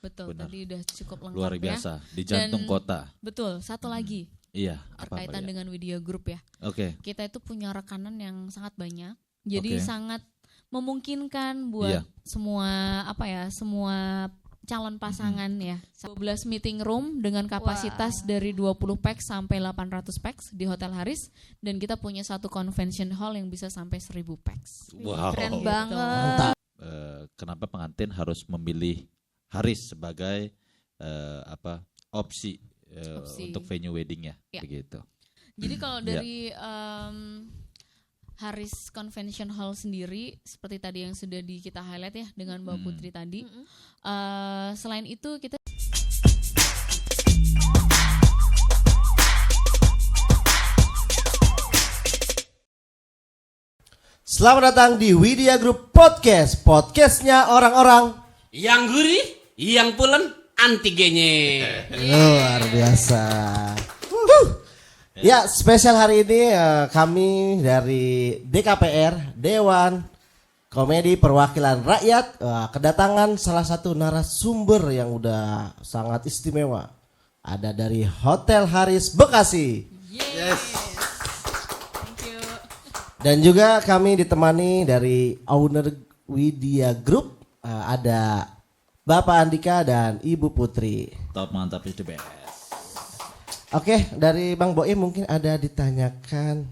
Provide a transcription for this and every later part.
Betul, Benar. tadi udah cukup lengkap Luar ya. biasa, di jantung Dan- kota. Betul, satu lagi Iya, apa berkaitan ya? dengan Widya Group ya. Oke, Kita itu punya rekanan yang sangat banyak. Jadi Oke. sangat memungkinkan buat Iya. semua calon pasangan ya. 12 meeting room dengan kapasitas dari 20 pax sampai 800 pax di Hotel Haris, dan kita punya satu convention hall yang bisa sampai 1000 pax. wow. Keren Gitu. banget. Kenapa pengantin harus memilih Haris sebagai opsi, Opsi. untuk venue weddingnya, Ya. begitu. Jadi kalau Ya. dari Haris Convention Hall sendiri, seperti tadi yang sudah kita highlight ya dengan Mbak Putri tadi. Selain itu kita Selamat datang di Widya Group Podcast. Podcastnya orang-orang Yang gurih, yang pulen, antigennya. luar biasa. Ya, spesial hari ini kami dari DKPR, Dewan Komedi Perwakilan Rakyat, kedatangan salah satu narasumber yang udah sangat istimewa. Ada dari Hotel Haris Bekasi. Dan juga kami ditemani dari owner Widya Group, ada Bapak Andika dan Ibu Putri. Top, mantap, is the best. Oke, dari Bang Boim mungkin ada ditanyakan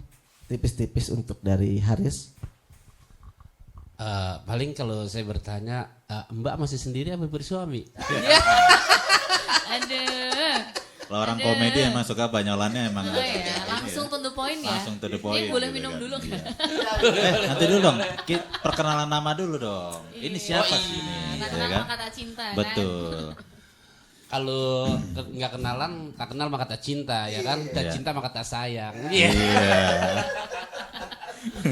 tipis-tipis untuk dari Haris. Paling kalau saya bertanya, Mbak masih sendiri apa bersuami? Aduh. Kalau orang komedi emang suka banyolannya emang. Ya, langsung to the point ya. Langsung to the point. Ini boleh gitu minum kan. dulu kan? Iya. Nanti dulu dong, perkenalan nama dulu dong. Ini siapa sih ini? Tak Ya kenal kan? maka tak cinta kan? Betul. Kalau nggak kenalan, tak kenal maka tak cinta, ya kan? Tak Iya. cinta maka tak sayang. Iya.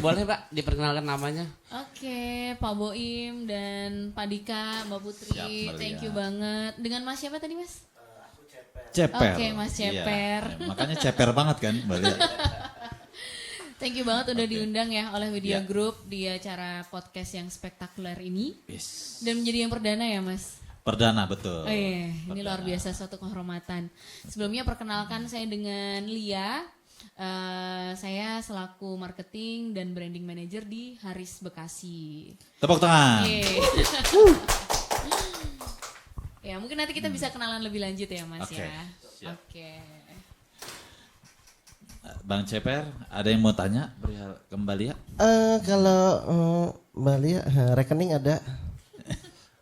Boleh Pak diperkenalkan namanya? Oke, Pak Boim dan Pak Dika, Mbak Putri, Siap, Mbak thank Lia. you banget. Dengan Mas siapa tadi Mas? Ceper. Oke, Mas Ceper. Iya. Makanya ceper banget kan, Mbak Lia. Thank you banget udah Oke. diundang ya oleh Widya Ya. Group di acara podcast yang spektakuler ini. Yes. Dan menjadi yang perdana ya Mas? Perdana, betul. Oh iya, ini luar biasa suatu kehormatan. Sebelumnya perkenalkan saya dengan Lia. Saya selaku marketing dan branding manager di Haris Bekasi. Tepuk tangan. Yeay. Ya mungkin nanti kita bisa kenalan lebih lanjut ya Mas Oke, ya. siap. Oke. Bang Ceper, ada yang mau tanya perihal kembali ya? Kalau Mbak Lia, rekening ada?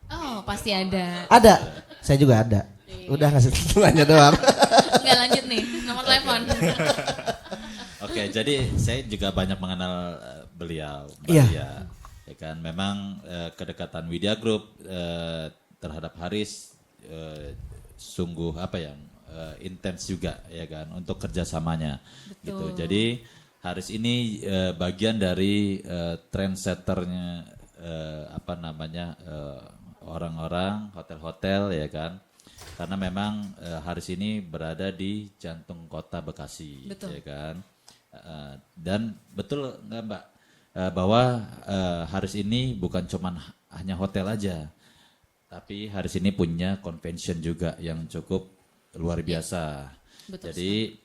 Oh pasti ada. Ada, saya juga ada. Udah ngasih nanya doang. Nggak lanjut nih nomor telepon. Oke, jadi saya juga banyak mengenal beliau, Mbak Iya. Lia. Ya kan, memang kedekatan Widya Group terhadap Haris sungguh intens juga ya kan untuk kerjasamanya. Gitu. Jadi Haris ini bagian dari trendsetternya orang-orang hotel-hotel ya kan. Karena memang Haris ini berada di jantung kota Bekasi, Betul. ya kan. Dan betul nggak Mbak bahwa Haris ini bukan cuman hanya hotel aja, tapi Haris ini punya convention juga yang cukup luar biasa. Betul Jadi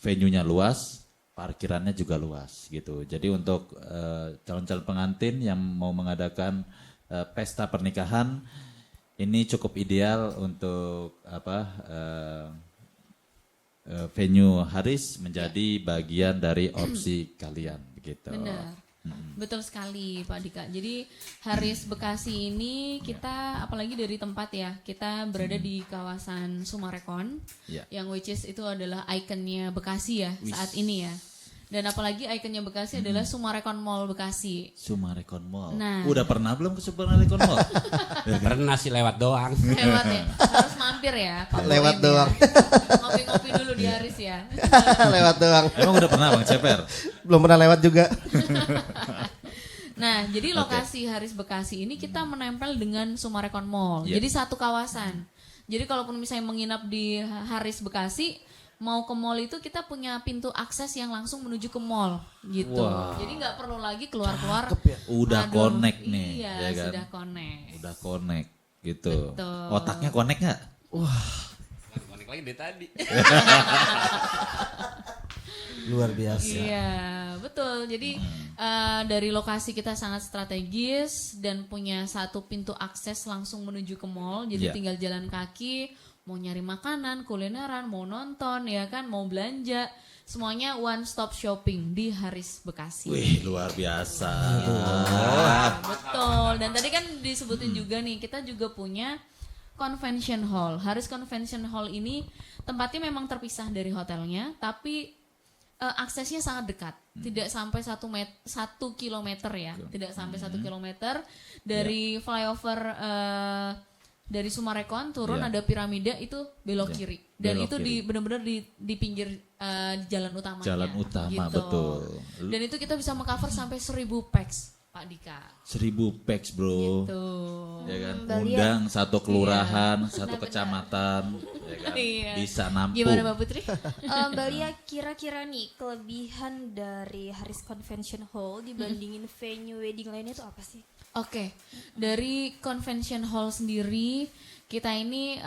venue-nya luas, parkirannya juga luas gitu. Jadi untuk calon-calon pengantin yang mau mengadakan pesta pernikahan ini cukup ideal untuk venue Haris menjadi bagian dari opsi kalian begitu. Benar. Betul sekali Pak Dika. Jadi Haris Bekasi ini kita apalagi dari tempat ya, kita berada di kawasan Sumarekon, Ya. yang which is itu adalah ikonnya Bekasi ya saat ini ya. Dan apalagi ikonnya Bekasi adalah Sumarekon Mall Bekasi. Sumarekon Mall. Nah. Udah pernah belum ke Sumarekon Mall? Pernah sih lewat doang. Hebat ya, harus mampir ya Pak Lewat Boim ya. doang. Ngopi-ngopi dulu di Haris ya. Lewat doang. Emang udah pernah Bang Ceper? Belum pernah lewat juga. Nah, jadi lokasi Haris Bekasi ini kita menempel dengan Sumarekon Mall. Iya. Jadi satu kawasan. Jadi kalaupun misalnya menginap di Haris Bekasi, mau ke mall itu kita punya pintu akses yang langsung menuju ke mall gitu. Wow. Jadi nggak perlu lagi keluar-keluar. Udah Aduh, connect nih, Iya, ya kan? sudah connect. Udah connect. gitu. Betul. Otaknya connect nggak? Konek lagi dari tadi. Luar biasa. Iya, betul. Jadi dari lokasi kita sangat strategis dan punya satu pintu akses langsung menuju ke mall. Jadi Iya. tinggal jalan kaki, mau nyari makanan, kulineran, mau nonton, ya kan, mau belanja, semuanya one stop shopping di Haris Bekasi. Wih, luar biasa. Betul. Dan tadi kan disebutin juga nih, kita juga punya convention hall. Haris Convention Hall ini tempatnya memang terpisah dari hotelnya, tapi aksesnya sangat dekat, tidak sampai 1 kilometer ya, tidak sampai 1 kilometer dari flyover dari Sumarekon turun Iya. ada piramida itu belok Iya, kiri, dan belok itu kiri. benar-benar di pinggir jalan utamanya. Jalan utama, gitu. betul. Dan itu kita bisa mengcover sampai 1000 pax, Pak Dika. 1000 packs bro. Gitu. Ya kan, Mbak Lia. undang satu kelurahan, satu Benar-benar. kecamatan, ya kan, Iya. bisa nampung. Gimana Mbak Putri? Mbak Lia, kira-kira nih kelebihan dari Haris Convention Hall dibandingin venue wedding lainnya itu apa sih? Oke, dari convention hall sendiri kita ini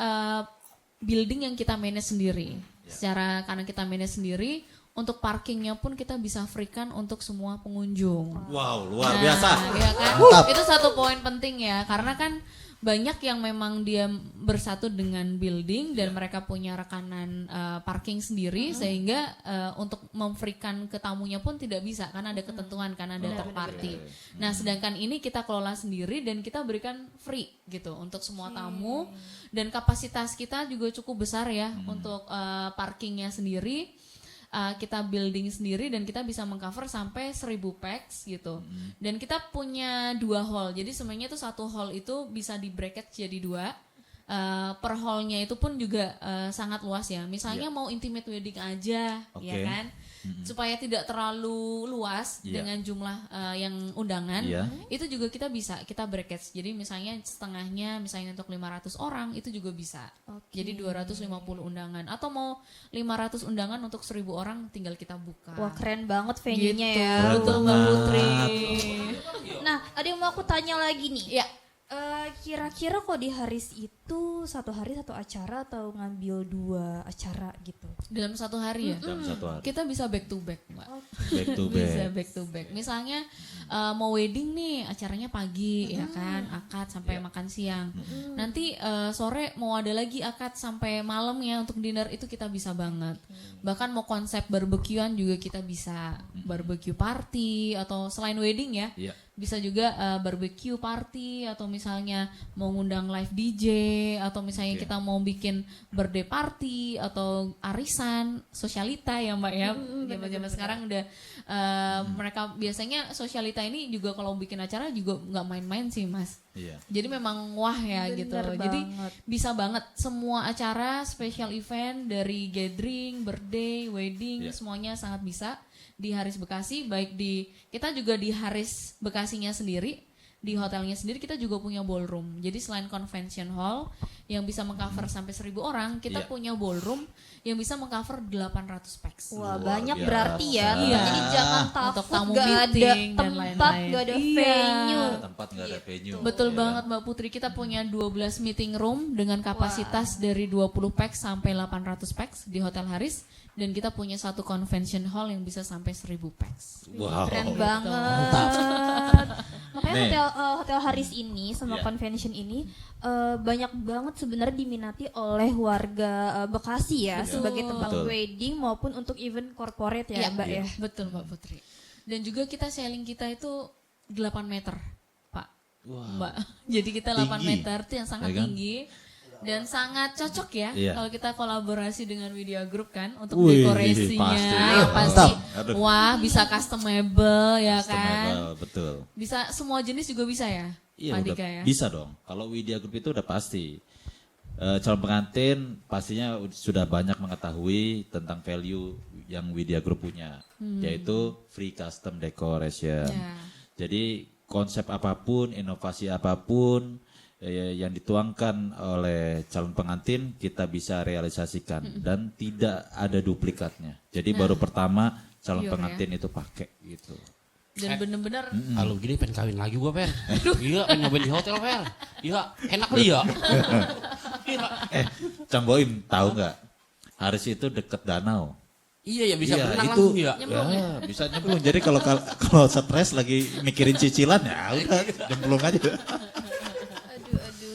building yang kita manage sendiri. Secara karena kita manage sendiri, untuk parkingnya pun kita bisa freekan untuk semua pengunjung. Wow, luar biasa. Ya kan? Mantap. Itu satu poin penting ya, karena kan banyak yang memang dia bersatu dengan building dan mereka punya rekanan parking sendiri, sehingga untuk memfreekan ke tamunya pun tidak bisa karena ada ketentuan, karena ada third party. Nah, sedangkan ini kita kelola sendiri dan kita berikan free gitu untuk semua tamu, dan kapasitas kita juga cukup besar ya untuk parkingnya sendiri. Kita building sendiri dan kita bisa mengcover sampai 1000 packs gitu. Dan kita punya 2 hall. Jadi sebenarnya itu satu hall itu bisa di bracket jadi 2. Per hallnya itu pun juga sangat luas ya. Misalnya mau intimate wedding aja, Oke. ya kan? Supaya tidak terlalu luas Iya. dengan jumlah yang undangan. Iya. Itu juga kita bisa, kita bracket. Jadi misalnya setengahnya misalnya untuk 500 orang itu juga bisa. Oke. Jadi 250 undangan, atau mau 500 undangan untuk 1000 orang tinggal kita buka. Wah, keren banget venue-nya Gitu. ya. Betul Mbak Putri. Nah, ada yang mau aku tanya lagi nih. Ya, Kira-kira kok di Haris itu satu hari satu acara atau ngambil 2 acara gitu? dalam satu hari ya. Dalam satu hari. Kita bisa back to back, Mbak. Back to Bisa back. back to back. Misalnya mau wedding nih, acaranya pagi ya kan, akad sampai makan siang. Nanti sore mau ada lagi akad sampai malam ya untuk dinner, itu kita bisa banget. Bahkan mau konsep barbekyuan juga kita bisa, barbecue party atau selain wedding ya. Iya. Bisa juga barbecue party, atau misalnya mau ngundang live DJ, atau misalnya Oke. kita mau bikin birthday party atau arisan, sosialita ya Mbak ya. Zaman-zaman sekarang udah mereka biasanya sosialita ini juga kalau bikin acara juga nggak main-main sih Mas. Iya. Jadi memang wah ya gitu. Bener Jadi banget. bisa banget semua acara, special event dari gathering, birthday, wedding, Iya. semuanya sangat bisa di Haris Bekasi. Baik di kita juga di Haris Bekasinya sendiri, di hotelnya sendiri kita juga punya ballroom. Jadi selain convention hall yang bisa mengcover sampai 1000 orang, kita Iya. punya ballroom yang bisa mengcover 800 packs. Wah, Luar banyak biasa. berarti ya. Iya. Jadi jangan Untuk takut tamu gak ada meeting dan tempat, lain-lain. gak ada Iya. venue. Tempat nggak ada venue. Betul ya banget kan? Mbak Putri, kita punya 12 meeting room dengan kapasitas dari 20 packs sampai 800 packs di Hotel Haris, dan kita punya satu convention hall yang bisa sampai 1000 packs. Wow. Keren banget. Makanya Nih. hotel Haris ini sama Iya. convention ini banyak banget sebenarnya diminati oleh warga Bekasi ya, sebagai tempat Betul. wedding maupun untuk event corporate ya, Iya, Mbak ya. Betul Mbak Putri. Dan juga kita selling kita itu 8 meter, Pak. Mbak. Jadi kita 8 Tinggi. meter itu yang sangat Ya kan? tinggi. Dan sangat cocok ya Iya. kalau kita kolaborasi dengan Media Group kan untuk Wih, dekorasinya pasti. yang pasti Aduh. wah bisa customable ya kan. Customable, betul. Bisa semua jenis juga bisa ya, Iya, Pak udah Dika ya. bisa dong. Kalau Widya Group itu udah pasti. Calon pengantin pastinya sudah banyak mengetahui tentang value yang Widya Group punya, yaitu free custom decoration. Ya. Jadi konsep apapun, inovasi apapun yang dituangkan oleh calon pengantin kita bisa realisasikan dan tidak ada duplikatnya. Jadi baru pertama calon Pure, pengantin itu pakai gitu. dan bener-bener Kalau gini pengen kawin lagi gua, Per. Iya, pengen nyobain di hotel, Per. Iya, enak kali ya. Iya. Cang Boim tahu nggak? Haris itu deket danau. Iya ya bisa Iya, berenang itu langsung ya. ya, bisa nyemplung. Jadi kalau stres lagi mikirin cicilan ya udah nyemplung aja.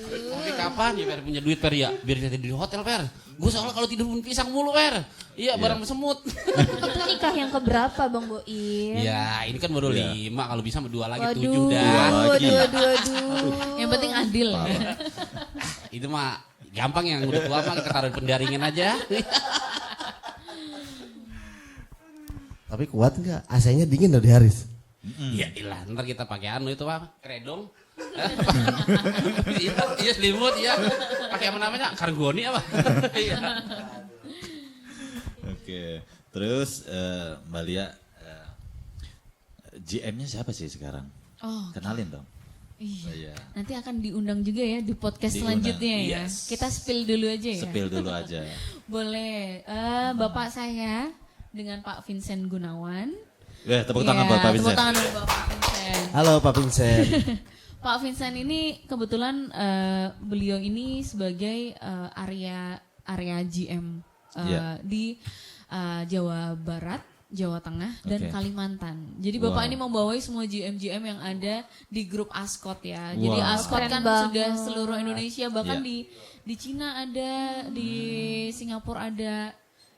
Tapi kapan ya Per punya duit, Per ya? Biar kita tidur di hotel, Per. Gue soalnya kalau tidur pun pisang mulu, Per. Iya, barang semut. Itu nikah yang keberapa Bang Boim? Ya, ini kan baru Iya. 5, kalau bisa 2 lagi 7 Waduh, dah. lagi. waduh. yang penting adil. Itu mah gampang, yang udah tua mah kita taruh di pendaringan aja. Tapi kuat nggak? AC-nya dingin loh di Haris. Iya, ilah, ntar kita pakai anu itu apa? Kredong. Iya, selimut, iya. Pakai apa namanya? Kargoni apa? Iya. Oke, terus Mbak Lia, GM-nya siapa sih sekarang? Oh, Kenalin dong. iya. Iya. Nanti akan diundang juga ya di podcast Diundang. selanjutnya ya. Yes. Kita spill dulu aja ya. Spill dulu aja. Boleh. Bapak saya dengan Pak Vincent Gunawan. Tepuk tangan buat Pak Tepuk Vincent. tangan buat Pak Vincent. Halo Pak Vincent. Pak Vincent ini kebetulan beliau ini sebagai area GM Iya. di Jawa Barat, Jawa Tengah, dan Oke. Kalimantan. Jadi Bapak Wow. ini membawai semua GM-GM yang ada di grup Ascot ya. Jadi Wow. Ascot Keren kan banget. sudah seluruh Indonesia, bahkan Iya. di Cina ada, di Singapura ada,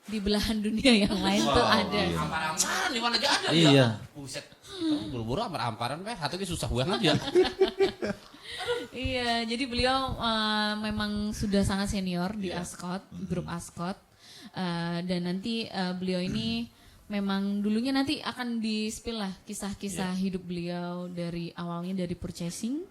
di belahan dunia yang lain tuh ada. Ampar-amparan di mana aja ada. Iya. Ya. Buset. Buru-buru ampar-amparan, Per. Satu susah banget ya. Iya, jadi beliau memang sudah sangat senior di Ascot, grup Ascot. Dan nanti beliau ini memang dulunya nanti akan di-spill lah kisah-kisah hidup beliau dari awalnya dari purchasing,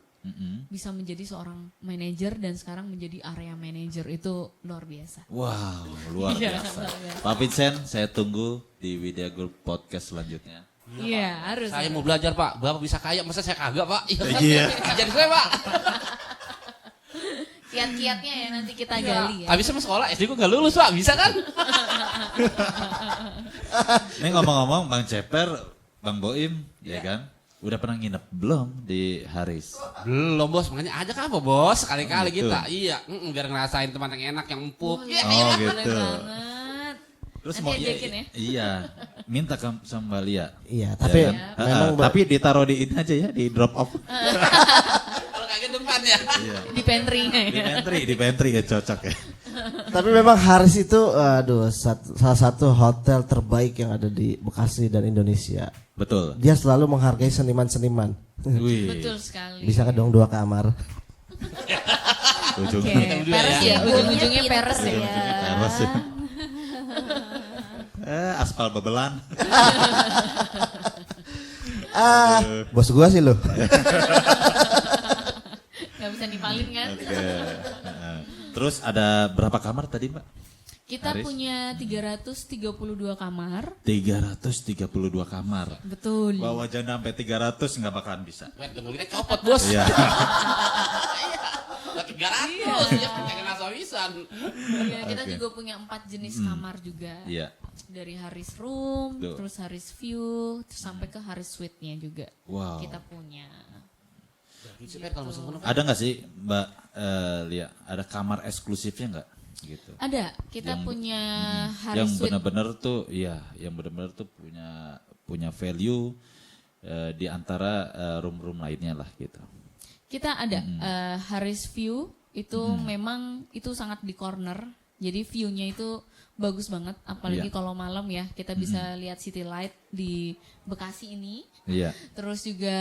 bisa menjadi seorang manajer dan sekarang menjadi area manager, itu luar biasa. Wow, luar Iya, biasa. luar biasa. Pak Vincent, saya tunggu di Widya Group Podcast selanjutnya. Iya, harus. Saya mau belajar, Pak. Bapak bisa kaya, masa saya kagak, Pak? Iya. Jadi saya, Pak. Kiat-kiatnya ya nanti kita gali ya. Tapi sama sekolah SD gue gak lulus, Pak. Bisa kan? Ini ngomong-ngomong Bang Ceper, Bang Boim, ya kan? Udah pernah nginep belum di Haris? Belum, Bos. Makanya ajak apa, Bos? Sekali-kali Oh, gitu. kita. Iya, biar ngerasain tempat yang enak, yang empuk. Iya, Oh, boleh gitu. banget. Terus Nanti mau ajakin ya. Iya, minta ke sama Mbak Lia. Iya, tapi Ya kan? memang Tapi ditaruh di ini aja ya, di drop off. Kalau kaget depan ya. Iya. Di pantry-nya ya. Di pantry ya cocok ya. tapi memang Haris itu salah satu hotel terbaik yang ada di Bekasi dan Indonesia. Betul. Dia selalu menghargai seniman-seniman. Wih. Betul sekali. Bisa kan dong 2 kamar. Ujung. Oke, peres ya, ujung-ujungnya peres ya. Teras ya. Aspal bebelan. Bos gua sih lo. Gak bisa nipalin kan? Oke. Terus ada berapa kamar tadi, Mbak? Kita Haris? punya 332 kamar. 332 kamar. Betul. Bawa janda sampai 300 nggak bakalan bisa. Wait, tunggu kita copot, Bos. Iya. 300 ya, kayak kena sawisan. Iya, kita Oke. juga punya 4 jenis kamar juga. Iya. Dari Haris Room, Tuh. terus Haris View, terus sampai ke Haris Suite-nya juga. Wow. Kita punya. Kalau masuk sana, Ada nggak sih Mbak Lia? Ada kamar eksklusifnya nggak? Gitu. Ada, kita Yang- punya Yang Haris Suite. benar-benar tuh, iya, yang benar-benar tuh punya value di antara room-room lainnya lah gitu. Kita ada Haris View, itu memang itu sangat di corner. Jadi view-nya itu bagus banget, apalagi Iya. kalau malam ya, kita bisa lihat city light di Bekasi ini. Iya. Terus juga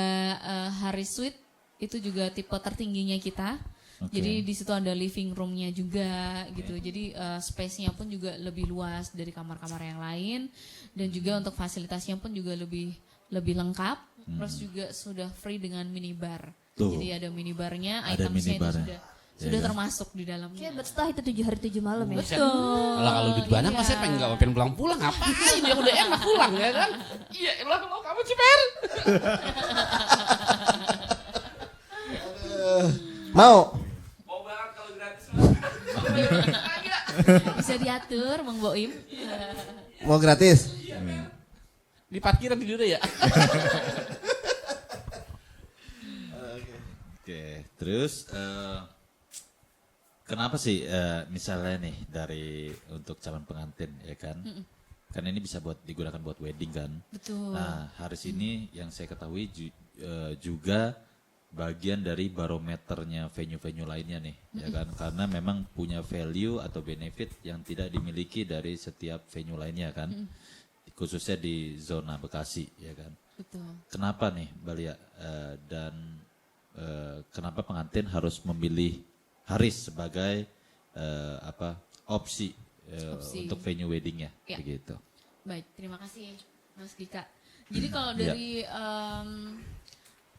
Haris Suite itu juga tipe tertingginya kita. Oke. Jadi di situ ada living room-nya juga gitu. Jadi space-nya pun juga lebih luas dari kamar-kamar yang lain, dan juga untuk fasilitasnya pun juga lebih lengkap. Terus juga sudah free dengan minibar. Tuh. Jadi ada minibarnya, Ada itemsnya itu minibarnya. sudah Ya, termasuk di dalamnya. Kayak betah itu 7 hari 7 malam ya. Betul. Kalau duit banyak mah saya pengen nggak pengen pulang-pulang, ngapain ya udah enak pulang ya kan? Iya, elah kalau kamu Ciper. Mau? Mau banget kalau gratis. Bisa diatur, Bang Boim. Mau gratis? Di parkiran tidurnya ya. Terus kenapa sih misalnya nih dari untuk calon pengantin ya kan? Kan ini bisa digunakan buat wedding kan? Betul. Nah, Haris ini yang saya ketahui juga bagian dari barometernya venue-venue lainnya nih, ya kan? Karena memang punya value atau benefit yang tidak dimiliki dari setiap venue lainnya kan? Khususnya di zona Bekasi, ya kan? Betul. Kenapa nih, Mbak Lia? Dan kenapa pengantin harus memilih Haris sebagai opsi untuk venue weddingnya, Ya. begitu? Baik, terima kasih Mas Dika. Jadi kalau dari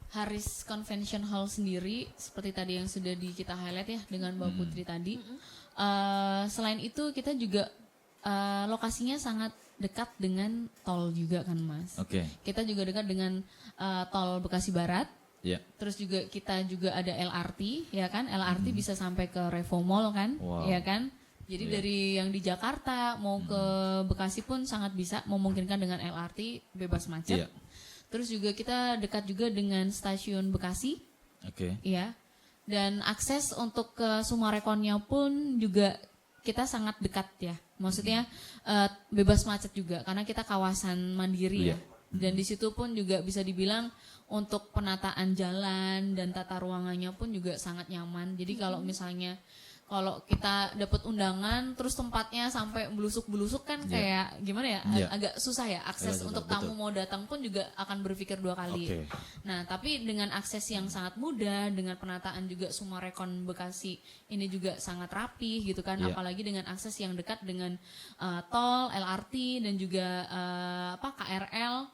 Haris Convention Hall sendiri, seperti tadi yang sudah kita highlight ya dengan Mbak Putri tadi, selain itu kita juga lokasinya sangat dekat dengan tol juga kan Mas. Oke. Kita juga dekat dengan tol Bekasi Barat. Ya. Terus juga kita juga ada LRT, ya kan? LRT bisa sampai ke Revo Mall kan, Wow. ya kan? Jadi dari yang di Jakarta mau ke Bekasi pun sangat bisa memungkinkan dengan LRT bebas macet. Iya. Terus juga kita dekat juga dengan stasiun Bekasi, Oke. ya. Dan akses untuk ke Sumarekonnya pun juga kita sangat dekat ya. Maksudnya bebas macet juga karena kita kawasan mandiri ya. Dan di situ pun juga bisa dibilang untuk penataan jalan dan tata ruangannya pun juga sangat nyaman. Jadi kalau misalnya kalau kita dapat undangan terus tempatnya sampai belusuk-belusuk kan kayak gimana ya, agak susah ya akses untuk tamu mau datang pun juga akan berpikir dua kali. Oke. Nah tapi dengan akses yang sangat mudah, dengan penataan juga Sumarekon Bekasi ini juga sangat rapi gitu kan, apalagi dengan akses yang dekat dengan tol, LRT dan juga KRL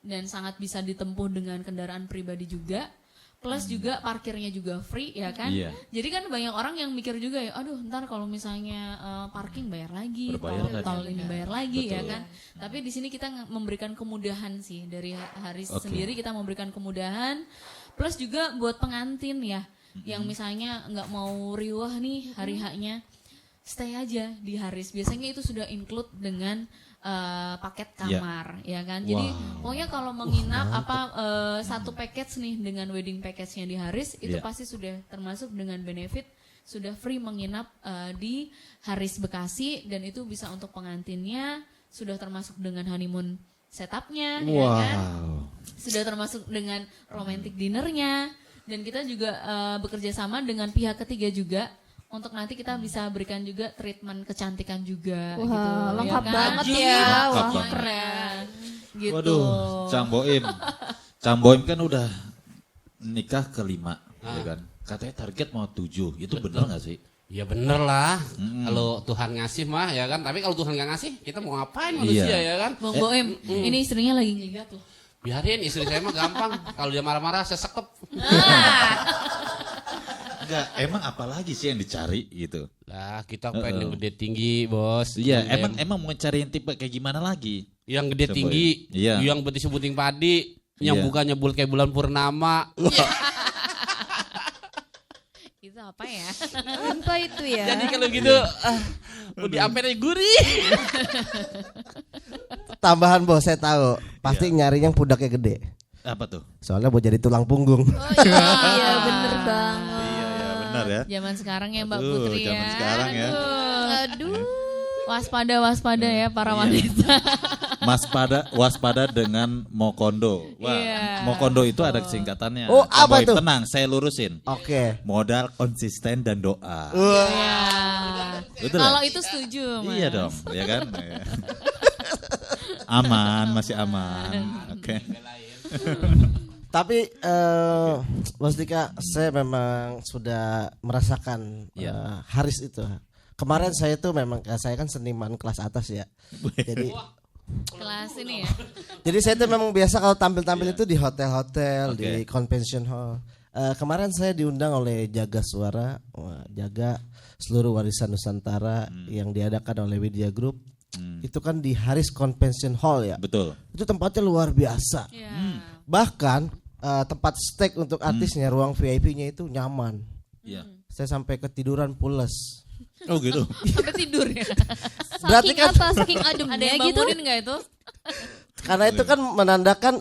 dan sangat bisa ditempuh dengan kendaraan pribadi juga. Plus juga parkirnya juga free ya kan. Iya. Jadi kan banyak orang yang mikir juga ya, aduh ntar kalau misalnya parking bayar lagi, Berbayar tol lagi. ini bayar lagi ya Betul. kan. Tapi di sini kita memberikan kemudahan sih dari Haris sendiri, kita memberikan kemudahan. Plus juga buat pengantin ya, yang misalnya nggak mau riwah nih hari H-nya, stay aja di Haris. Biasanya itu sudah include dengan paket kamar ya kan. Jadi pokoknya kalau menginap satu package nih dengan wedding package-nya di Haris itu pasti sudah termasuk dengan benefit sudah free menginap di Haris Bekasi dan itu bisa untuk pengantinnya, sudah termasuk dengan honeymoon setupnya ya kan. Sudah termasuk dengan romantic dinnernya dan kita juga bekerja sama dengan pihak ketiga juga. Untuk nanti kita bisa berikan juga treatment kecantikan juga Wah, gitu. lengkap kan? banget ya. Wah, Lengkap keren. Gitu. Waduh, Cang Boim kan udah nikah ke-5, ya kan? Katanya target mau 7, itu bener gak sih? Ya bener lah, kalau Tuhan ngasih mah ya kan. Tapi kalau Tuhan nggak ngasih, kita mau ngapain manusia ya kan? Bang Boem, ini istrinya lagi ngeliat tuh. Biarin istri saya mah gampang. Kalau dia marah-marah saya sekep. Enggak, emang apalagi sih yang dicari gitu? Lah kita pengen yang gede tinggi bos. Iya, Yang emang mau cari yang tipe kayak gimana lagi? yang gede Coba tinggi, ya. yang betis bunting padi, yang Iya. bukan nyebul kayak bulan purnama. Itu apa ya? Apa itu ya? Jadi kalau gitu, mau diapain gurih. Tambahan bos, saya tahu pasti nyari yang pundaknya gede. Apa tuh? Soalnya mau jadi tulang punggung. Oh iya, bener banget. Iya, benar ya. Zaman sekarang ya Mbak Aduh, Putri ya. zaman sekarang ya. Aduh. Waspada ya para wanita. Waspada dengan Mokondo. Wah, Iya. Mokondo itu ada singkatannya. Oh, Cang apa Boim, tuh? Tenang, saya lurusin. Oke. Modal, konsisten dan doa. Iya. Betul Kalau ya? itu setuju Mas. Iya dong, ya kan? Iya. Aman, masih aman. Oke. Tapi Mas Dika, saya memang sudah merasakan Haris itu. Kemarin saya tuh memang saya kan seniman kelas atas ya. Jadi Kelas ini ya. jadi saya tuh memang biasa kalau tampil-tampil itu di hotel-hotel, di convention hall. Kemarin saya diundang oleh Jaga Suara, jaga seluruh warisan Nusantara yang diadakan oleh Widya Group. Itu kan di Haris Convention Hall ya. Betul. Itu tempatnya luar biasa. Iya. Bahkan tempat stay untuk artisnya, ruang VIP-nya itu nyaman. Iya. Saya sampai ketiduran pules. Oh gitu. Sampai tidur ya. Berarti kan Saking Ada ademnya yang gitu. bangunin nggak itu? karena itu kan menandakan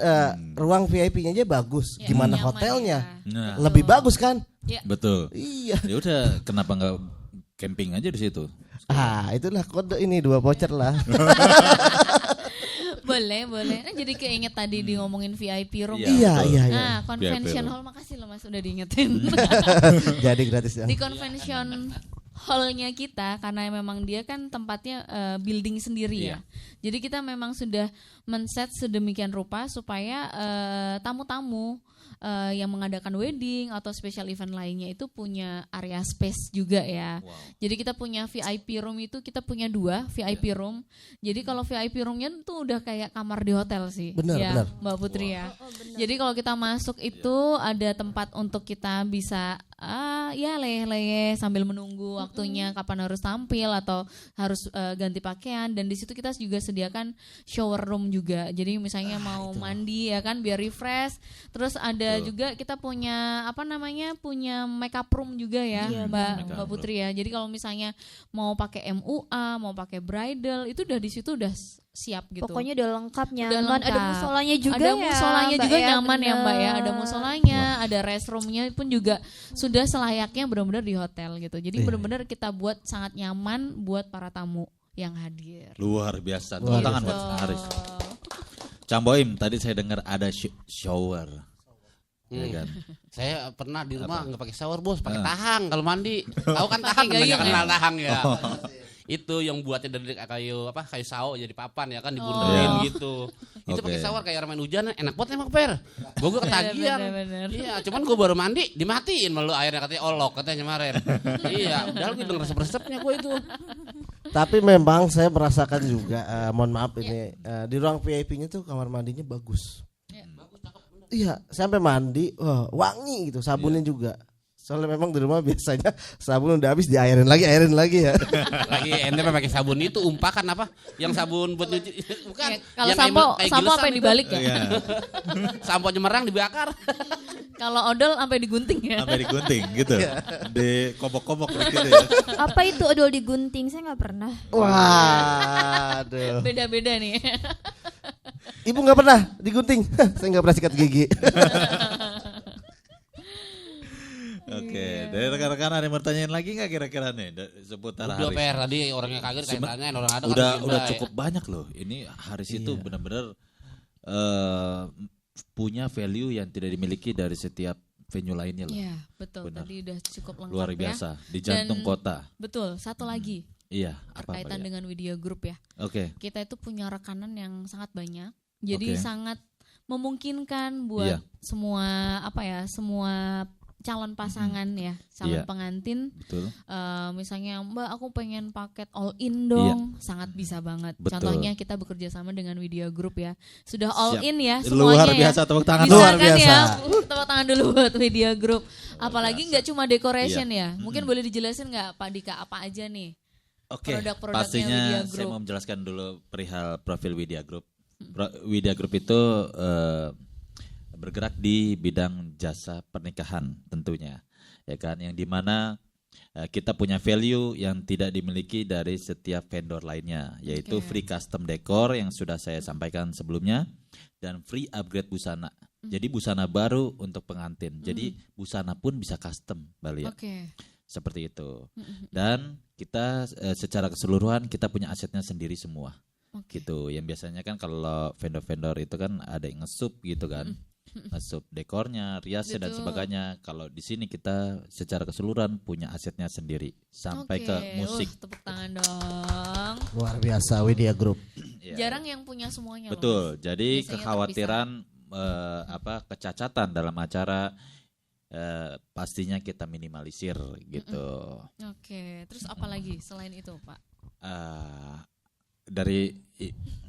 ruang VIP-nya aja bagus. Gimana nyaman hotelnya? ya. Nah, Lebih bagus kan? Ya. Betul. Iya. Ya udah, kenapa nggak camping aja di situ? Itulah kode ini 2 voucher lah. Boleh. Nah, jadi keinget tadi di ngomongin VIP room. Iya, betul. iya. Nah, convention VIP room. hall, makasih loh Mas udah diingetin. Jadi gratis ya. Di convention hallnya kita, karena memang dia kan tempatnya building sendiri ya. Jadi kita memang sudah men-set sedemikian rupa supaya tamu-tamu yang mengadakan wedding atau special event lainnya itu punya area space juga ya. Jadi kita punya VIP room itu kita punya 2 VIP room. Jadi kalau VIP roomnya tuh udah kayak kamar di hotel sih. Benar, ya, benar. Mbak Putri ya. Jadi kalau kita masuk itu ada tempat untuk kita bisa ya leyeh-leyeh sambil menunggu waktunya kapan harus tampil atau harus ganti pakaian, dan di situ kita juga sediakan shower room juga. Jadi misalnya mau mandi ya kan biar refresh. Terus ada juga kita punya punya makeup room juga ya, Mbak Putri ya. Jadi kalau misalnya mau pakai MUA, mau pakai bridal itu udah di situ udah siap gitu. Pokoknya udah lengkap, nyaman. Udah lengkap. Ada musolanya juga ada ya. musolanya Mbak juga ya, nyaman ya Mbak ya. Ada bener. musolanya, ada restroomnya pun juga sudah selayaknya benar-benar di hotel gitu. Jadi benar-benar kita buat sangat nyaman buat para tamu yang hadir. Luar biasa. Tepuk tangan buat Haris. Camboim, tadi saya dengar ada shower. Ya kan? Saya pernah di rumah nggak pakai shower bos, pakai tahang kalau mandi. Tahu kan tahang? gayung Nggak ya? kenal tahang ya. Itu yang buatnya dari kayu sawo jadi papan ya kan dibundelin gitu. Itu pakai shower kayak orang main hujan, enak banget emang Per. Gue ketagihan. Bener. Iya, cuman gue baru mandi dimatiin malu airnya katanya olok katanya kemarin. Iya, udah gue denger resep-resepnya gue itu. Tapi memang saya merasakan juga, mohon maaf ini di ruang VIP-nya tuh kamar mandinya bagus. Iya, sampai mandi, wah, wangi gitu, sabunnya juga. Soalnya memang di rumah biasanya sabun udah habis diairin lagi ya. Lagi ente pakai sabun itu umpakan apa? Yang sabun buat nyuci bukan. Ya, kalau Yang sampo kayak sampo gilesan apa yang itu. dibalik ya? Sampo Jemerang dibakar. Kalau odol sampai digunting ya. Sampai digunting gitu. Di kobok-kobok gitu ya. Apa itu odol digunting? Saya nggak pernah. Waduh. Beda-beda nih. Ibu nggak pernah digunting. Saya nggak pernah sikat gigi. Oke, dari rekan-rekan ada yang mau tanyain lagi nggak kira-kira nih seputar Udah Haris? Per tadi orangnya kaget kayak tanyain orang ada Udah cukup banyak loh. Ini Haris itu benar-benar punya value yang tidak dimiliki dari setiap venue lainnya loh. Iya, betul. Benar. Tadi udah cukup lengkap Luar ya. biasa di jantung Dan- kota. Betul, satu lagi Iya, apa berkaitan ya? dengan Widya Group ya. Oke. Kita itu punya rekanan yang sangat banyak. Jadi Oke. sangat memungkinkan buat Iya. semua calon pasangan ya, calon Iya. pengantin. Betul. Misalnya Mbak aku pengen paket all in dong, sangat bisa banget. Betul. Contohnya kita bekerja sama dengan Widya Group ya, sudah all Siap. in ya Luar semuanya biasa, ya. tepuk tangan. Bisa Luar kan biasa. ya, tepuk tangan dulu buat Widya Group. Apalagi nggak cuma decoration ya, mungkin boleh dijelasin nggak Pak Dika apa aja nih? Oke, Produk-produknya pastinya Widya saya Group. mau menjelaskan dulu perihal profil Widya Group. Widya Group itu bergerak di bidang jasa pernikahan tentunya, ya kan, yang dimana kita punya value yang tidak dimiliki dari setiap vendor lainnya, yaitu free custom decor yang sudah saya sampaikan sebelumnya dan free upgrade busana. Jadi busana baru untuk pengantin. Jadi busana pun bisa custom, Mbak Lia. Oke. Seperti itu. Dan kita secara keseluruhan kita punya asetnya sendiri semua. Gitu. Yang biasanya kan kalau vendor-vendor itu kan ada yang ngesup gitu kan. Ngesup dekornya, riasnya dan Betul. sebagainya. Kalau di sini kita secara keseluruhan punya asetnya sendiri sampai ke musik. Tepuk tangan dong. Luar biasa Widya Group. Ya. Jarang yang punya semuanya loh. Betul. Jadi Biasanya kekhawatiran kecacatan dalam acara pastinya kita minimalisir gitu. Oke, terus apa lagi selain itu, Pak? Dari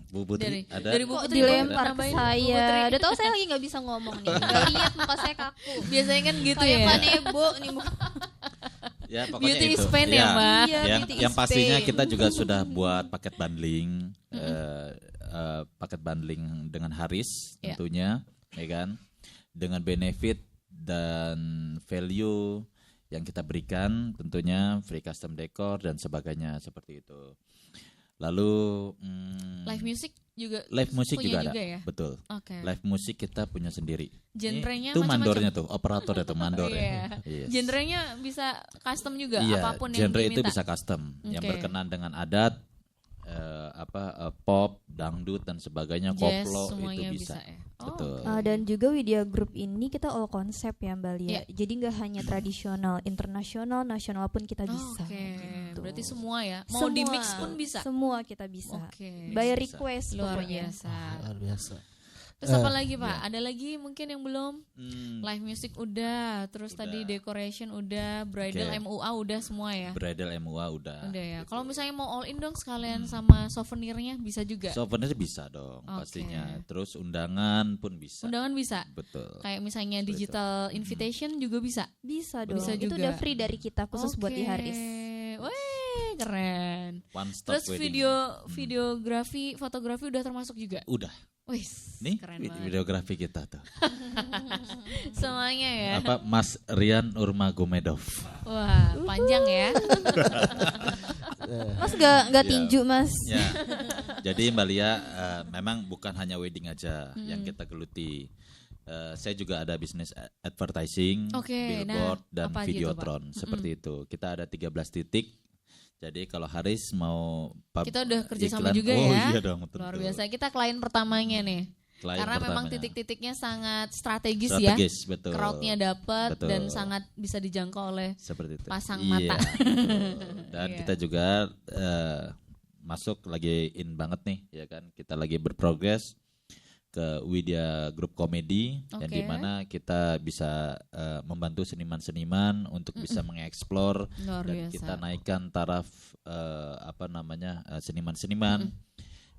Bu Putri ada dari Bu Kok Putri dilempar ke nambahin, Bu saya? Putri. Udah tahu saya lagi nggak bisa ngomong nih. Nggak lihat muka saya kaku. Biasanya kan gitu Kayak ya. Kanebo nih muka. ya pokoknya Beauty itu. is pain ya, Iya. Mbak. Iya, yang beauty yang is pastinya pain. kita juga sudah buat paket bundling paket bundling dengan Haris Iya. tentunya, ya kan, dengan benefit dan value yang kita berikan, tentunya free custom decor dan sebagainya seperti itu. Lalu Live music juga Live musik punya juga ada. ya? Betul. Oke. Live musik kita punya sendiri. Genrenya Itu macam-macam. mandornya tuh, operatornya tuh mandor Iya. ya. Yes. Genrenya bisa custom juga Iya, apapun yang genre itu diminta. bisa custom yang Oke. berkenan dengan adat, pop, dangdut dan sebagainya, Jazz koplo itu semuanya bisa. bisa ya. Oh, Betul. Dan juga Widya Group ini kita all konsep ya Mbak Lia. Iya. Jadi nggak hanya tradisional, internasional, nasional pun kita bisa. Oke, gitu. berarti semua ya. Mau di mix pun bisa. Semua kita bisa. Oke. By Bisa. request Luar pokoknya. biasa. Luar biasa. Terus apa lagi Pak? Ada lagi mungkin yang belum? Hmm, Live music udah, terus tadi decoration udah, bridal Oke. MUA udah semua ya. bridal MUA udah. Udah ya. Gitu. Kalau misalnya mau all in dong sekalian sama souvenirnya bisa juga. Souvenir bisa dong Oke. pastinya. Terus undangan pun bisa. Undangan bisa. Betul. Kayak misalnya digital invitation juga bisa. Bisa dong. Bisa Itu juga. udah free dari kita khusus buat di Haris. Wih, keren. One stop Terus wedding. videografi, fotografi udah termasuk juga. Udah. Wih, Nih keren banget. videografi kita tuh. Semuanya ya. Apa Mas Rian Nurmagomedov. Wah, panjang ya. Mas nggak Ya. tinju Mas. Ya. Jadi Mbak Lia memang bukan hanya wedding aja yang kita geluti. Saya juga ada bisnis advertising, Oke, billboard nah, dan apa aja itu, videotron seperti itu. Kita ada 13 titik. Jadi kalau Haris mau Kita udah kerjasama iklan, juga oh ya. iya dong, tentu. Luar biasa. Kita klien pertamanya nih. Klien Karena memang pertamanya. titik-titiknya sangat strategis, Strategis, ya. betul. Crowdnya dapat Betul. dan sangat bisa dijangkau oleh Seperti itu. pasang Iya, mata. betul. Dan Iya. kita juga masuk lagi in banget nih, ya kan? Kita lagi berprogres ke Widya Group Komedi yang Oke. dimana kita bisa membantu seniman-seniman untuk bisa mengeksplor Luar dan biasa. kita naikkan taraf seniman-seniman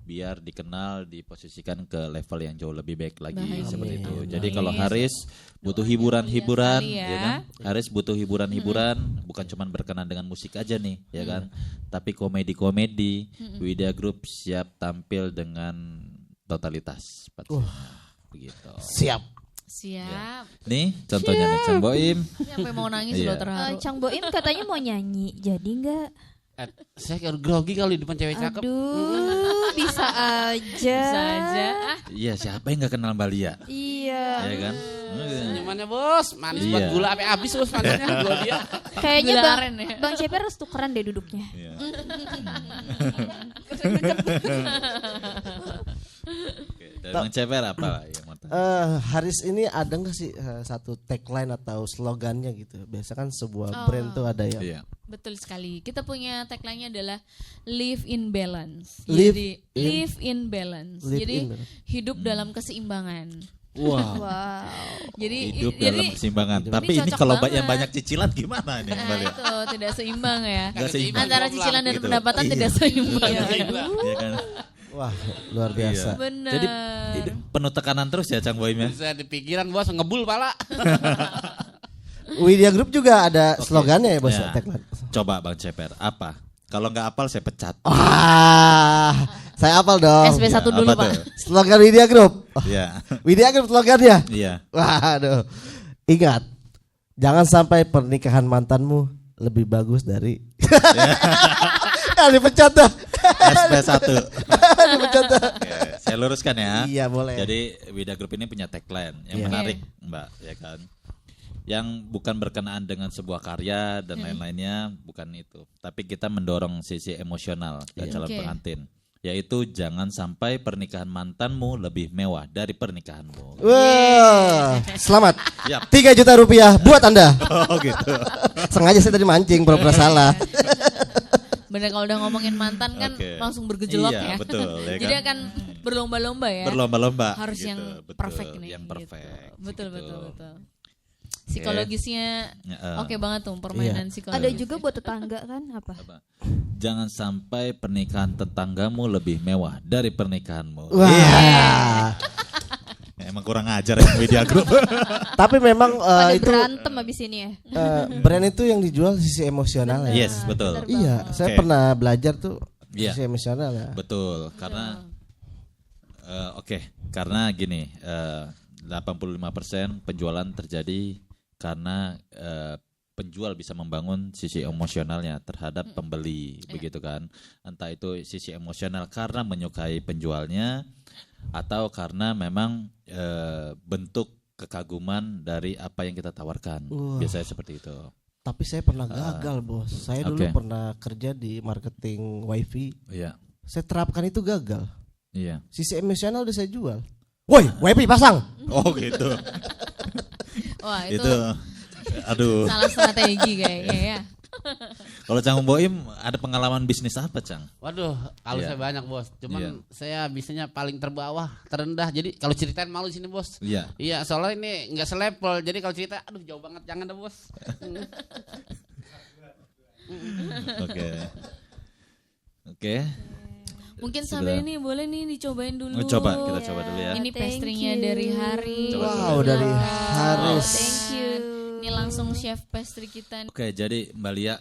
biar dikenal, diposisikan ke level yang jauh lebih baik lagi Baik. seperti itu. Amin. Jadi kalau Amin. Haris butuh Doanya hiburan-hiburan, mulia sekali ya ya. kan? Haris butuh hiburan-hiburan, bukan cuman berkenan dengan musik aja nih, ya kan? Tapi komedi-komedi, Widya Group siap tampil dengan totalitas pastinya. Begitu. Siap. Siap. Nih contohnya nih Cang Boim. Sampai mau nangis Iya. loh terharu. Chang Boim katanya mau nyanyi, jadi nggak? Saya grogi kalau di depan cewek cakep. Aduh, bisa aja. Bisa aja. Ah, Iya, siapa yang nggak kenal Mbak Lia? Iya. Ya kan? Senyumannya bos, manis Iya. buat gula sampai habis bos panasnya gula dia. Kayaknya Gula bang, aren ya. bang Ceper harus tukeran deh duduknya. Iya. Oke, dari Bang Ceper apa yang mau tanya? Haris ini ada nggak sih satu tagline atau slogannya gitu? Biasa kan sebuah brand tuh ada ya. Iya. betul sekali. Kita punya tagline-nya adalah live in balance. Live Jadi in- live in balance. Live Jadi in balance. hidup dalam keseimbangan. Wah. Wow. Jadi Hidup dalam keseimbangan. Tapi ini cocok kalau banget. yang banyak cicilan gimana nih Mbak Nah, Lia? itu tidak seimbang ya. Nggak seimbang. Antara Jomplang cicilan dan gitu. pendapatan Iya. tidak seimbang. Iya, ya. iya. Iya kan? Wah, luar biasa. Benar. Jadi ini penuh tekanan terus ya Cang Boim ya? Bisa di pikiran bos ngebul pala. Widya Group juga ada slogannya ya bos Ya. tagline. Coba Bang Ceper, apa? Kalau nggak apal saya pecat. Wah, saya hafal dong. SP1 Ya, dulu apa Pak. tuh? Slogan Widya Group. Oh, Iya. Widya Group slogannya. Iya. Waduh. Ingat, jangan sampai pernikahan mantanmu lebih bagus dari dipecat dah. SP1. Dipecat dah. Oke, saya luruskan ya. Iya, boleh. Jadi Widya Group ini punya tagline yang Iya. menarik, Mbak, ya kan? Yang bukan berkenaan dengan sebuah karya dan lain-lainnya, bukan itu. Tapi kita mendorong sisi emosional ke calon Oke. pengantin, yaitu jangan sampai pernikahan mantanmu lebih mewah dari pernikahanmu. Wah, selamat. Yap. 3 juta rupiah buat Anda. Oh gitu. Sengaja saya tadi mancing pura-pura salah. Bener kalau udah ngomongin mantan kan Oke. langsung bergejolak Iya, ya. betul, ya Jadi kan? akan berlomba-lomba ya. Berlomba-lomba. Harus gitu, yang betul, perfect nih. Yang gitu. perfect. Betul gitu. betul betul. Psikologisnya Ya, oke banget tuh permainan psikologis. Ada juga buat tetangga kan apa? apa? Jangan sampai pernikahan tetanggamu lebih mewah dari pernikahanmu. Wah. Ya, emang kurang ajar ya Widya Group. Tapi memang Pada itu berantem abis ini ya. brand itu yang dijual sisi emosional ya. Yes, betul. Iya, saya Oke. pernah belajar tuh Iya. sisi emosional ya. Betul, karena karena gini, 85% penjualan terjadi karena penjual bisa membangun sisi emosionalnya terhadap pembeli, begitu kan? Entah itu sisi emosional karena menyukai penjualnya atau karena memang bentuk kekaguman dari apa yang kita tawarkan. Biasanya seperti itu. Tapi saya pernah gagal, Bos. Saya dulu Oke. pernah kerja di marketing wifi. Iya. Saya terapkan itu gagal. Iya. Sisi emosional udah saya jual. Woi, wifi pasang. Oh gitu. Wah, itu Itu aduh. salah strategi kayaknya ya. Kalau Cang Boim ada pengalaman bisnis apa, Cang? Waduh, kalau Iya. saya banyak bos. Cuman Iya. saya bisanya paling terbawah, terendah. Jadi kalau ceritain malu di sini bos. Iya. Iya, soalnya ini nggak selevel. Jadi kalau cerita, aduh jauh banget, jangan dah bos. Oke. Oke. Mungkin Sudah. sampai ini boleh nih dicobain dulu. Coba kita coba dulu ya. Ini Thank pastry-nya you. dari Hari. Coba, Wow, dari Haris. Thank you. Ini langsung chef pastry kita. Oke, jadi Mbak Lia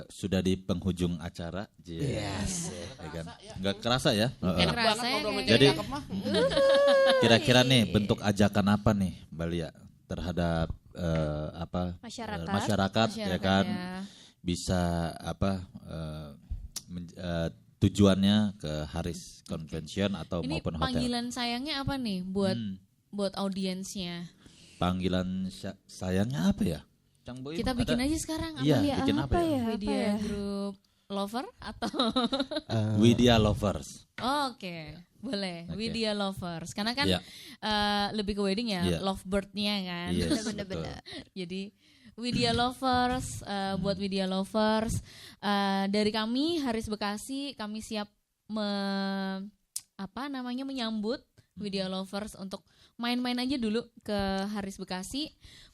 sudah di penghujung acara. Yes. Ya kan? Nggak kerasa ya? Enak Kerasa banget ya ngobrol kayak Jadi- cakep mah. Kira-kira nih bentuk ajakan apa nih Mbak Lia terhadap Masyarakat. masyarakat ya kan? ya. Bisa tujuannya ke Haris Convention atau Ini maupun hotel. panggilan sayangnya apa nih buat audiensnya? Panggilan sayangnya apa ya? Cang Boim Kita ada? bikin aja sekarang apa Iya, ya? bikin apa ya? Media group lover atau Widya Lovers. Oh, oke, boleh. Oke. Widya lovers. Karena kan Iya. lebih ke wedding ya, Iya. lovebird-nya kan. Yes, Bener-bener. Jadi Widya lovers, buat Widya lovers, dari kami Haris Bekasi, kami siap menyambut Widya lovers untuk main-main aja dulu ke Haris Bekasi.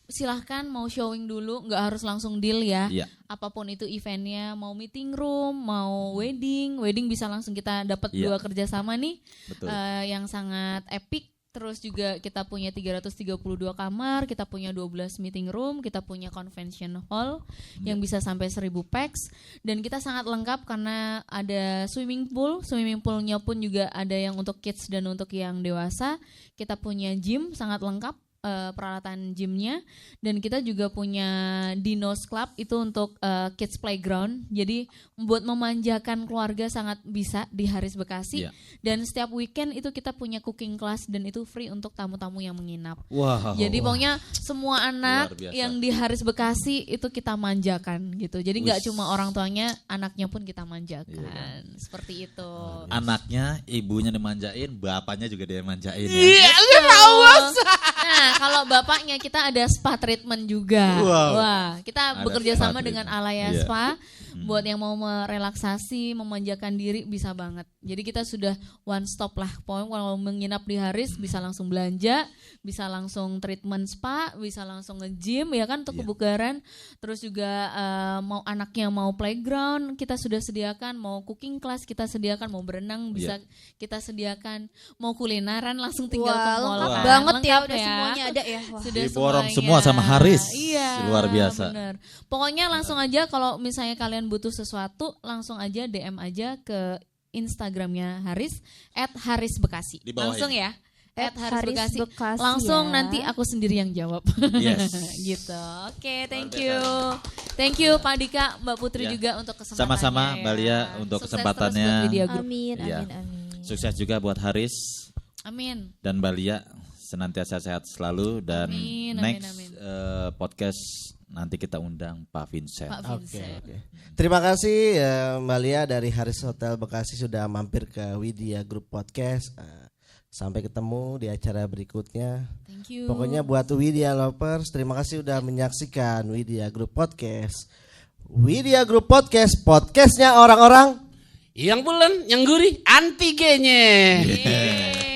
Silahkan mau showing dulu, nggak harus langsung deal ya. Iya. Apapun itu eventnya, mau meeting room, mau wedding bisa langsung kita dapat Iya. 2 kerjasama nih Betul. yang sangat epic. Terus juga kita punya 332 kamar, kita punya 12 meeting room, kita punya convention hall yang bisa sampai 1000 pax, dan kita sangat lengkap karena ada swimming poolnya pun juga ada yang untuk kids dan untuk yang dewasa. Kita punya gym sangat lengkap, peralatan gymnya, dan kita juga punya Dinos Club itu untuk kids playground. Jadi buat memanjakan keluarga sangat bisa di Haris Bekasi. Iya. Dan setiap weekend itu kita punya cooking class dan itu free untuk tamu-tamu yang menginap. Wow. Jadi pokoknya semua anak Luar biasa. yang di Haris Bekasi itu kita manjakan gitu. Jadi nggak Wis. cuma orang tuanya, anaknya pun kita manjakan. Iya. Seperti itu. Anaknya, ibunya dimanjain, bapaknya juga dia manjain ya. Iya, Nah, kalau bapaknya kita ada spa treatment juga. Wow. Wah, kita Ada bekerja spa sama dengan treatment. Alaya Iya. Spa. Buat yang mau merelaksasi, memanjakan diri bisa banget. Jadi kita sudah one stop lah. Pokoknya kalau menginap di Haris bisa langsung belanja, bisa langsung treatment spa, bisa langsung nge-gym ya kan untuk Iya. kebugaran. Terus juga mau anaknya mau playground, kita sudah sediakan, mau cooking class kita sediakan, mau berenang bisa kita sediakan, mau kulineran langsung tinggal ke Wah, mall. lengkap kan. banget ya, Lengkap udah semuanya ada ya. Wah. Sudah Diborong semuanya. semua sama Haris. Iya. Luar biasa. Bener. Pokoknya langsung aja kalau misalnya kalian butuh sesuatu, langsung aja DM aja ke Instagramnya Haris @harisbekasi. Di bawah Langsung ini. ya. Haris @harisbekasi. Bekasi Langsung ya. nanti aku sendiri yang jawab. Yes. Gitu. Oke, thank you. Thank you Pak Dika, Mbak Putri Ya. juga untuk kesempatannya. Sama-sama, ya. Mbak Lia, untuk Sukses kesempatannya. terus buat Media Group. Amin, Iya. amin. Sukses juga buat Haris Amin. dan Mbak Lia, senantiasa sehat selalu, dan Amin, amin, next amin. podcast nanti kita undang Pak Vincent. Pak Vincent. Oke. Terima kasih Mbak Lia dari Haris Hotel Bekasi sudah mampir ke Widya Group Podcast. Sampai ketemu di acara berikutnya. Thank you. Pokoknya buat Widya Lovers, terima kasih sudah menyaksikan Widya Group Podcast. Widya Group Podcast, podcastnya orang-orang Yang bulan, yang gurih, anti G-nya. Yeay.